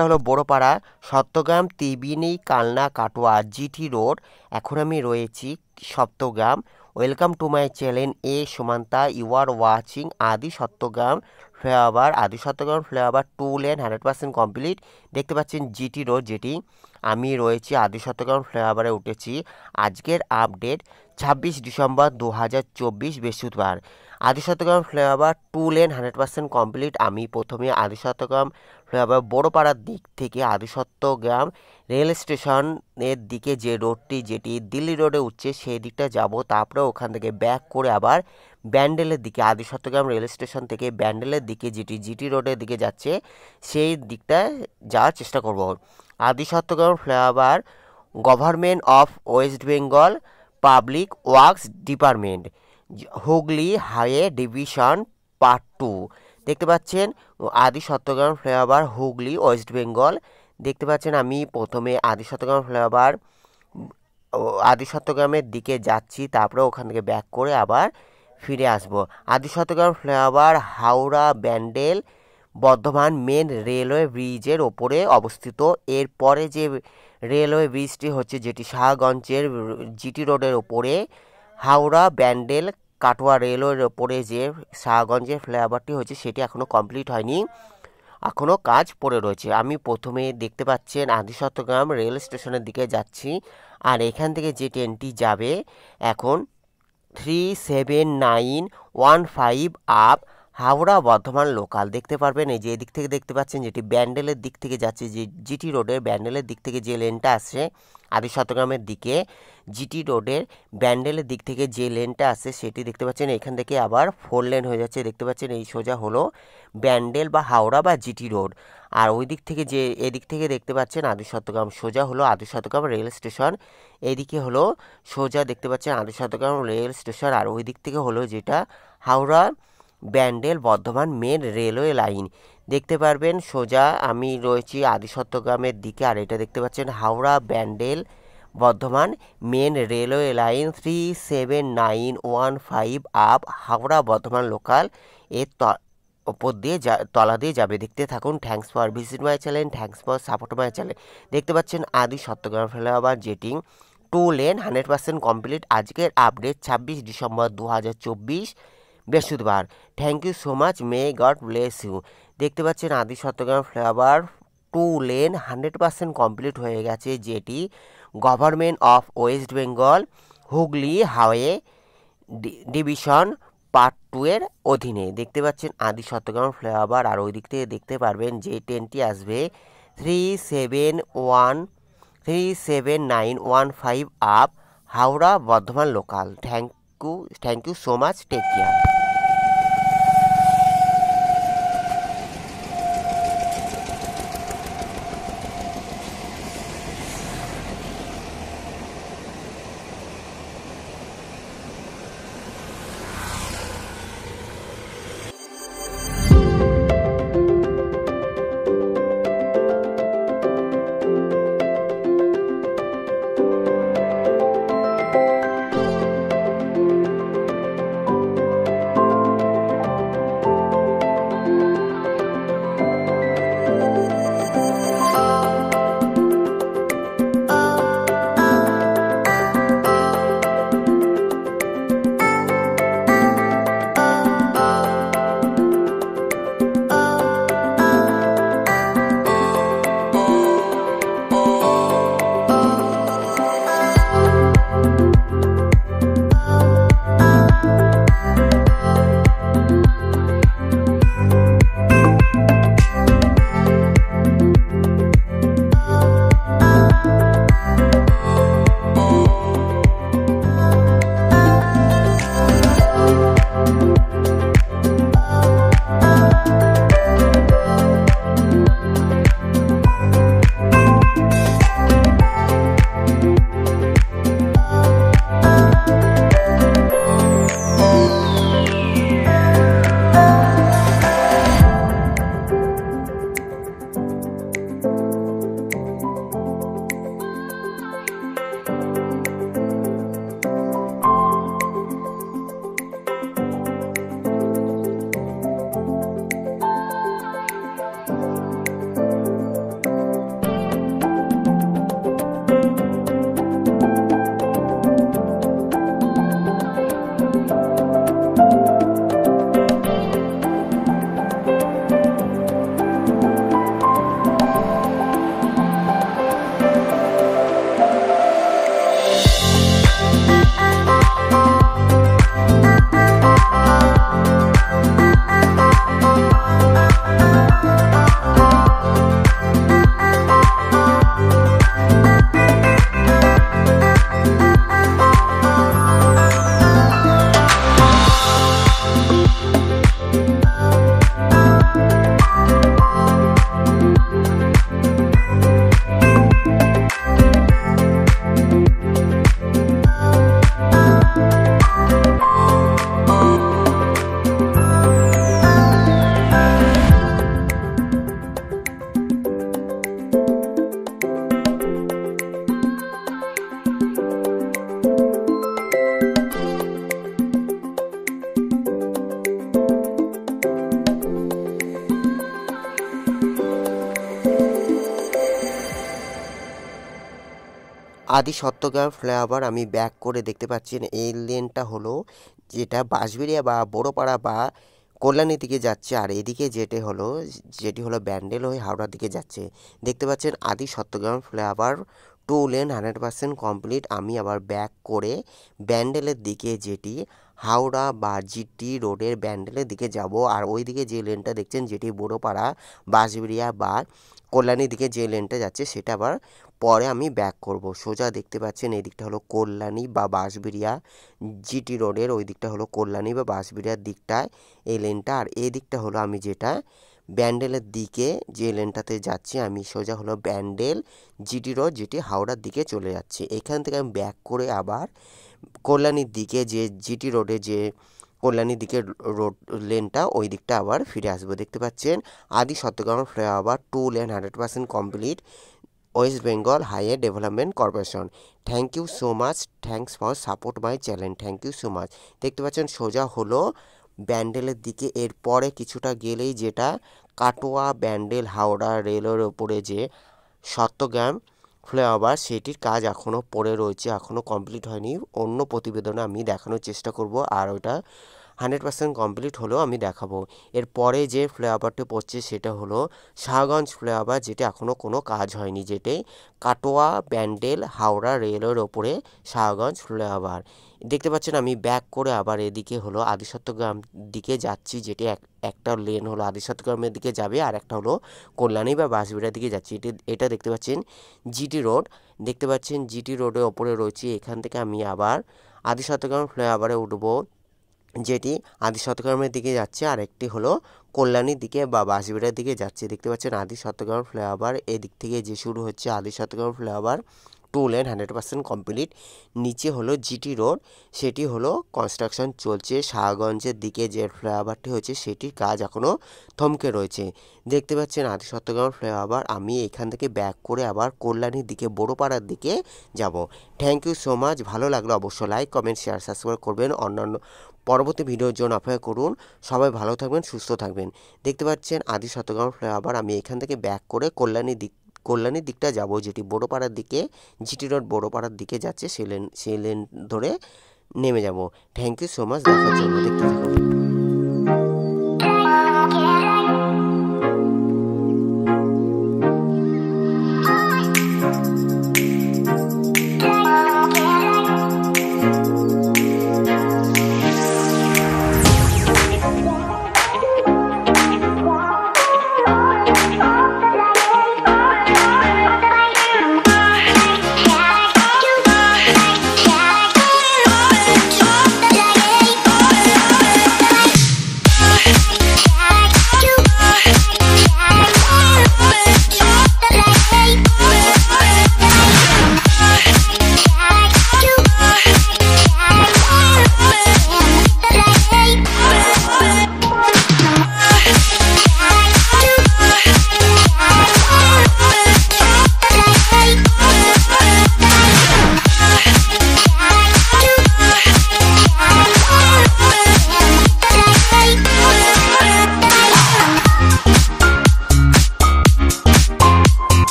এটা হলো Barapara, Saptagram, Tribeni, Kalna, Katwa, GT road. এখন আমি রয়েছি Saptagram. Welcome to my channel এ Sumanta. You are watching Adi Saptagram flyover. আদি সপ্তগ্রাম ফ্লাইওভার 2 লেন 100% কমপ্লিট। দেখতে পাচ্ছেন জিটি রোড, যেটি আমি রয়েছি আদি সপ্তগ্রাম ফ্লাইওভারে উঠেছি। আজকের আপডেট 26 ডিসেম্বর 2024 বৃহস্পতিবার। আদি সপ্তগ্রাম ফ্লাইওভার 2 লেন 100% কমপ্লিট। আমি প্রথমে আদি সপ্তগ্রাম ফ্লাইওভার বড়পাড়ার দিক থেকে আদি সপ্তগ্রাম রেল স্টেশনের দিকে যে রোডটি, যেটি দিল্লি রোডে উঠছে, সেই দিকটা যাব। তারপরে ওখান থেকে ব্যাক করে আবার ব্যান্ডেলের দিকে, আদি সপ্তগ্রাম রেল স্টেশন থেকে ব্যান্ডেলের দিকে যেটি জিটি রোডের দিকে যাচ্ছে, সেই দিকটা যাওয়ার চেষ্টা করব। আদি Saptagram flyover government of West Bengal public works department, Hooghly highway division part 2। দেখতে পাচ্ছেন আদি সপ্তগ্রাম ফ্লাইওভার হুগলি ওয়েস্ট বেঙ্গল। দেখতে পাচ্ছেন আমি প্রথমে আদি সপ্তগ্রাম ফ্লাইওভার আদি সপ্তগ্রামের দিকে যাচ্ছি, তারপরে ওখান থেকে ব্যাক করে আবার ফিরে আসব। Adi Saptagram flyover Howrah Bandel Bardhaman main railway ব্রিজের ওপরে অবস্থিত। এরপরে যে রেলওয়ে ব্রিজটি হচ্ছে, যেটি শাহগঞ্জের জিটি রোডের ওপরে, হাওড়া ব্যান্ডেল কাটোয়া রেলওয়ের ওপরে যে শাহগঞ্জের ফ্লাইওভারটি হচ্ছে, সেটি এখনও কমপ্লিট হয়নি, এখনও কাজ পড়ে রয়েছে। আমি প্রথমে দেখতে পাচ্ছেন আদি সপ্তগ্রাম রেল স্টেশনের দিকে যাচ্ছি, আর এখান থেকে যে ট্রেনটি যাবে এখন 37915 আপ হাওড়া বর্ধমান লোকাল। দেখতে পারবেন এই যে এদিক থেকে দেখতে পাচ্ছেন, যেটি ব্যান্ডেলের দিক থেকে যাচ্ছে, যে জিটি রোডের ব্যান্ডেলের দিক থেকে যে লেনটা আসছে আদি সপ্তগ্রামের দিকে, জিটি রোডের ব্যান্ডেলের দিক থেকে যে লেনটা আসছে, সেটি দেখতে পাচ্ছেন এখান থেকে আবার 4 লেন হয়ে যাচ্ছে। দেখতে পাচ্ছেন এই সোজা হলো ব্যান্ডেল বা হাওড়া বা জিটি রোড। আর ওই দিক থেকে যে এদিক থেকে দেখতে পাচ্ছেন আদি সপ্তগ্রাম, সোজা হলো আদি সপ্তগ্রাম রেল স্টেশন। এদিকে হলো সোজা দেখতে পাচ্ছেন আদি সপ্তগ্রাম রেল স্টেশন, আর ওই দিক থেকে হলো যেটা Howrah Bandel Bardhaman main railway line. দেখতে পারবেন সোজা আমি রয়েছি আদি সপ্তগ্রামের দিকে, আর এটা দেখতে পাচ্ছেন Howrah Bandel Bardhaman main railway line 37915 up Howrah Bardhaman local এর ওপর দিয়ে তলা দিয়ে যাবে। দেখতে থাকুন। Thanks for visit my channel, thanks for support my channel. দেখতে পাচ্ছেন আদি সপ্তগ্রাম ফ্লাইওভার যেটি 2 লেন 100% কমপ্লিট। আজকের আপডেট 26 ডিসেম্বর 2024 বৃহস্পতিবার। Thank you so much, may God bless you. দেখতে পাচ্ছেন Adi Saptagram flyover 2 lane 100% complete হয়ে গেছে, যেটি government of West Bengal Hooghly highway division part 2 এর অধীনে। দেখতে পাচ্ছেন আদি সপ্তগ্রাম ফ্লাইওভার, আর ওই দিক থেকে দেখতে পারবেন যে ট্রেনটি আসবে 37915 up Howrah Bardhaman local. Thank you so much, take care. Adi Satyagram flyover আমি ব্যাক করে দেখতে পাচ্ছেন এই লেনটা হলো যেটা বাঁশবেড়িয়া বা বড়পাড়া বা কল্যাণীর দিকে যাচ্ছে, আর এদিকে যেটি হলো ব্যান্ডেল হয়ে হাওড়ার দিকে যাচ্ছে। দেখতে পাচ্ছেন Adi Satyagram flyover 2 lane 100% complete. আমি আবার ব্যাক করে ব্যান্ডেলের দিকে, যেটি হাওড়া বা জিটি রোডের ব্যান্ডেলের দিকে যাব। আর ওই দিকে যে লেনটা দেখছেন যেটি বড়পাড়া বাঁশবেড়িয়া বা কল্যাণীর দিকে যে লেনটা যাচ্ছে সেটা আবার পরে আমি ব্যাক করব। সোজা দেখতে পাচ্ছেন এই দিকটা হলো কল্যাণী বা বাঁশবেড়িয়া, জিটি রোডের ওই দিকটা হলো কল্যাণী বা বাঁশবেড়িয়ার দিকটায় এই লেনটা। আর এই দিকটা হলো আমি যেটা ব্যান্ডেলের দিকে যে লেনটাতে যাচ্ছি, আমি সোজা হলো ব্যান্ডেল জিটি রোড, যেটি হাওড়ার দিকে চলে যাচ্ছে। এখান থেকে আমি ব্যাক করে আবার কল্যাণীর দিকে, যে জিটি রোডে যে কল্যাণীর দিকে রোড লেনটা, ওই দিকটা আবার ফিরে আসবো। দেখতে পাচ্ছেন Adi Satyagram flyover 2 lane 100% complete, west Bengal highway development corporation. Thank you so much, thanks for support my channel, thank you so much. দেখতে পাচ্ছেন সোজা হলো ব্যান্ডেলের দিকে, এরপরে কিছুটা গেলেই যেটা কাটোয়া ব্যান্ডেল হাওড়া রেলের ওপরে যে সত্যগ্রাম ফ্লাইওভার, সেটির কাজ এখনও পড়ে রয়েছে, এখনও কমপ্লিট হয়নি। অন্য প্রতিবেদনে আমি দেখানোর চেষ্টা করব, আর ওটা 100% কমপ্লিট হলেও আমি দেখাবো। এরপরে যে ফ্লাইওভারটি পড়ছে সেটা হলো শাহগঞ্জ ফ্লাইওভার, যেটা এখনও কোনো কাজ হয়নি, যেটি কাটোয়া ব্যান্ডেল হাওড়া রেলের ওপরে শাহগঞ্জ ফ্লাইওভার। দেখতে পাচ্ছেন আমি ব্যাক করে আবার এদিকে হলো আদি সত্যগ্রাম দিকে যাচ্ছি, যেটি একটা লেন হলো আদি সত্যগ্রামের দিকে যাবে, আর একটা হলো কল্যাণী বা বাঁশবেড়িয়ার দিকে যাচ্ছি। এটা দেখতে পাচ্ছেন জিটি রোড। দেখতে পাচ্ছেন জিটি রোডের ওপরে রয়েছে। এখান থেকে আমি আবার আদি সত্যগ্রাম ফ্লাইওভারে উঠবো, যেটি আদি সত্যগ্রামের দিকে যাচ্ছে, আর একটি হলো কল্যাণীর দিকে বা বাঁশবেড়িয়ার দিকে যাচ্ছে। দেখতে পাচ্ছেন আদি সত্যগ্রাম ফ্লাইওভার এদিক থেকে যে শুরু হচ্ছে, আদি সত্যগ্রাম ফ্লাইওভার 2 লেন 100% কমপ্লিট। নিচে হলো জিটি রোড, সেটি হলো কনস্ট্রাকশন চলছে। শাহগঞ্জের দিকে যে ফ্লাইওভারটি হয়েছে সেটির কাজ এখনও থমকে রয়েছে। দেখতে পাচ্ছেন আদি সত্যগ্রাম ফ্লাইওভার। আমি এখান থেকে ব্যাক করে আবার কল্যাণীর দিকে বড়পাড়ার দিকে যাব। Thank you so much. ভালো লাগলো অবশ্যই লাইক কমেন্ট শেয়ার সাবস্ক্রাইব করবেন। অন্যান্য পরবর্তী ভিডিওর জন্য অপেক্ষা করুন। সবাই ভালো থাকবেন, সুস্থ থাকবেন। দেখতে পাচ্ছেন আদি সত্যগ্রাম ফ্লাইওভার। আমি এখান থেকে ব্যাক করে কল্যাণীর দিকটা যাব, যেটি বড়পাড়ার দিকে জিটি রোড বড়পাড়ার দিকে যাচ্ছে, সেই লেন ধরে নেমে যাব। থ্যাংক ইউ সো মাচ দেখার জন্য, দেখতে থাকুন।